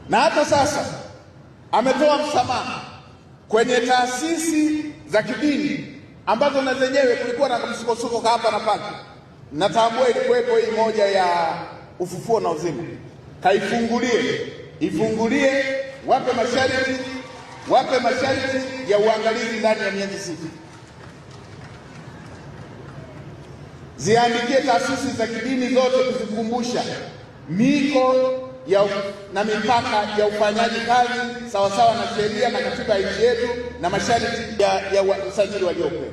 na hata sasa ametoa msamaha kwenye taasisi za kidini ambazo na zenyewe kulikuwa na msukosuko hapa na pale. Natambua ilikuwepo hii moja ya Ufufuo na Uzima, ifungulie, wape masharti ya uangalizi ndani ya miezi 6. Ziandikie taasisi za kidini zote kuzikumbusha miko na mipaka ya ufanyaji kazi sawasawa na sheria na katiba ya nchi yetu na masharti ya usajili waliopewa.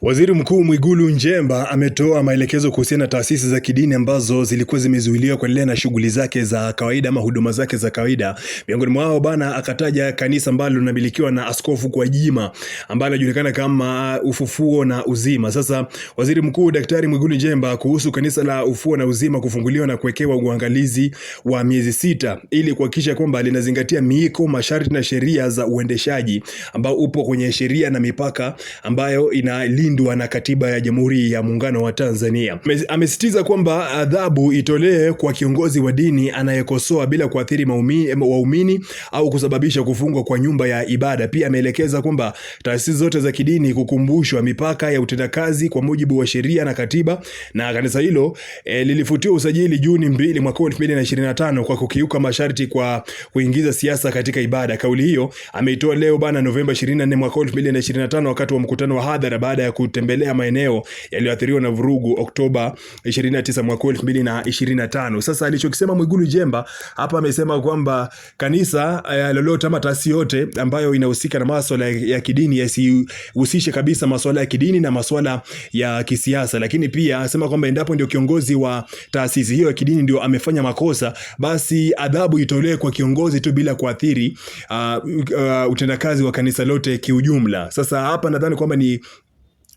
Waziri Mkuu Mwigulu Nchemba ametoa maelekezo kuhusiana na taasisi za kidini ambazo zilikuwa zimezuiliwa kuendelea na shughuli zake za kawaida ama huduma zake za kawaida. Miongoni mwao bana akataja kanisa ambalo linamilikiwa na Askofu Gwajima ambalo linajulikana kama Ufufuo na Uzima. Sasa Waziri Mkuu Daktari Mwigulu Nchemba kuhusu kanisa la Ufufuo na Uzima kufunguliwa na kuwekewa uangalizi wa miezi 6 ili kuhakikisha kwamba linazingatia miiko, masharti na sheria za uendeshaji ambao upo kwenye sheria na mipaka ambayo inalindwa na katiba ya Jamhuri ya Muungano wa Tanzania. Amesisitiza kwamba adhabu itolewe kwa kiongozi wa dini anayekosoa bila kuathiri waumini au kusababisha kufungwa kwa nyumba ya ibada. Pia ameelekeza kwamba taasisi zote za kidini kukumbushwa mipaka ya utendakazi kwa mujibu wa sheria na katiba, na kanisa hilo lilifutiwa usajili Juni 2 mwaka 2025 kwa kukiuka masharti kwa kuingiza siasa katika ibada. Kauli hiyo ameitoa leo bana Novemba 24 mwaka 2025 wakati wa mkutano wa hadhara baada ya kutembelea maeneo yaliyoathiriwa na vurugu Oktoba 29 mwaka 2025. Sasa alichokisema Mwigulu Nchemba hapa, amesema kwamba kanisa lolote ama taasisi yote ambayo inahusika na masuala ya kidini yasihusishe kabisa masuala ya kidini na masuala ya kisiasa. Lakini pia asema kwamba endapo ndio kiongozi wa taasisi hiyo ya kidini ndio amefanya makosa, basi adhabu itolewe kwa kiongozi tu bila kuathiri utendakazi wa kanisa lote kiujumla. Sasa hapa nadhani kwamba ni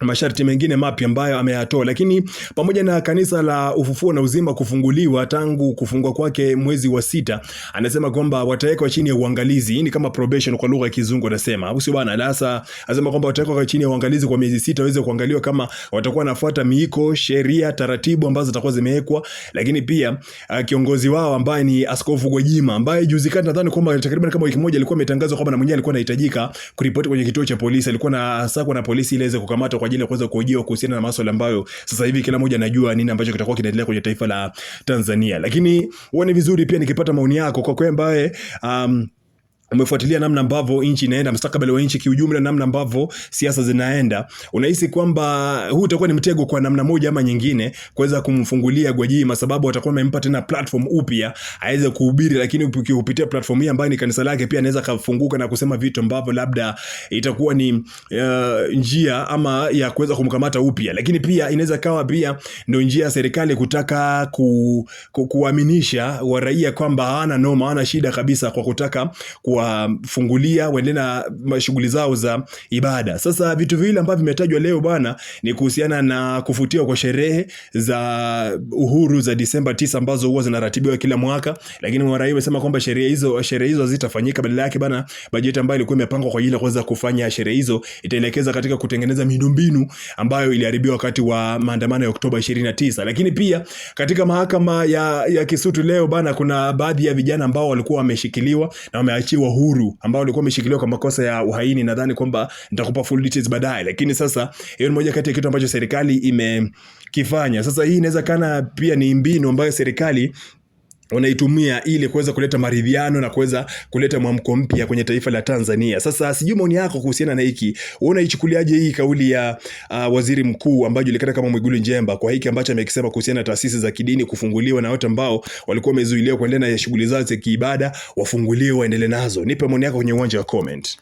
masharti mengine mapya ambayo ameyatoa. Lakini pamoja na kanisa la Ufufuo na Uzima kufunguliwa tangu kufungwa kwake mwezi wa 6, anasema kwamba watawekwa chini ya uangalizi. Hii ni kama probation kwa lugha ya Kizungu anasema. Au sio bwana? Sasa anasema kwamba watawekwa chini ya uangalizi kwa miezi 6 waweze kuangaliwa kama watakuwa nafuata miiko, sheria, taratibu ambazo zitakuwa zimewekwa. Lakini pia kiongozi wao ambaye ni Askofu Gwajima ambaye juzi kati nadhani kwamba takriban kama wiki moja alikuwa ametangazwa kwamba na mwenyewe alikuwa anahitajika kuripoti kwenye kituo cha polisi. Alikuwa na sakwa na polisi ili aweze kukamatwa kwa ajili ya kuweza kuhojiwa kuhusiana na masuala ambayo sasa hivi kila mmoja anajua nini ambacho kitakuwa kinaendelea kwenye taifa la Tanzania. Lakini uone vizuri pia nikipata maoni yako kwa kwamba umefuatilia namna ambavyo nchi inaenda, mustakabali wa nchi kiujumla, namna ambavyo siasa zinaenda. Unahisi kwamba huu utakuwa ni mtego kwa namna moja ama nyingine kuweza kumfungulia Gwajima, sababu atakuwa amempa tena platform upya aweze kuhubiri, lakini ukipitia platform hii ambayo ni kanisa lake pia anaweza kufunguka na kusema vitu ambavyo labda itakuwa ni njia ama ya kuweza kumkamata upya. Lakini pia inaweza kawa pia ndio njia ya serikali kutaka kuaminisha wa raia kwamba hana noma, hana shida kabisa kwa kutaka kuwafungulia waendelee na shughuli zao za ibada. Sasa vitu vile ambavyo vimetajwa leo bwana ni kuhusiana na kufutiwa kwa sherehe za uhuru za Disemba 9 ambazo huwa zinaratibiwa kila mwaka, lakini waraia wamesema kwamba sherehe hizo hazitafanyika. Badala yake bwana, bajeti ambayo ilikuwa imepangwa kwa ajili ya kuweza kufanya sherehe hizo itaelekeza katika kutengeneza miundombinu ambayo iliharibiwa wakati wa maandamano ya Oktoba 29. Lakini pia katika mahakama ya Kisutu leo bwana, kuna baadhi ya vijana ambao walikuwa wameshikiliwa na wameachiwa huru ambao walikuwa wameshikiliwa kwa makosa ya uhaini. Nadhani kwamba nitakupa full details baadaye, lakini sasa hiyo ni moja kati ya kitu ambacho serikali imekifanya. Sasa hii inaweza kana pia ni mbinu ambayo serikali wanaitumia ili kuweza kuleta maridhiano na kuweza kuleta mwamko mpya kwenye taifa la Tanzania. Sasa sijui maoni yako kuhusiana na hiki. Unaichukuliaje hii kauli ya waziri mkuu ambaye julikana kama Mwigulu Nchemba kwa hiki ambacho amekisema kuhusiana na taasisi za kidini kufunguliwa na watu ambao walikuwa wamezuiliwa kuendelea na shughuli zao za kiibada wafunguliwe waendelee nazo? Nipe maoni yako kwenye uwanja wa comment.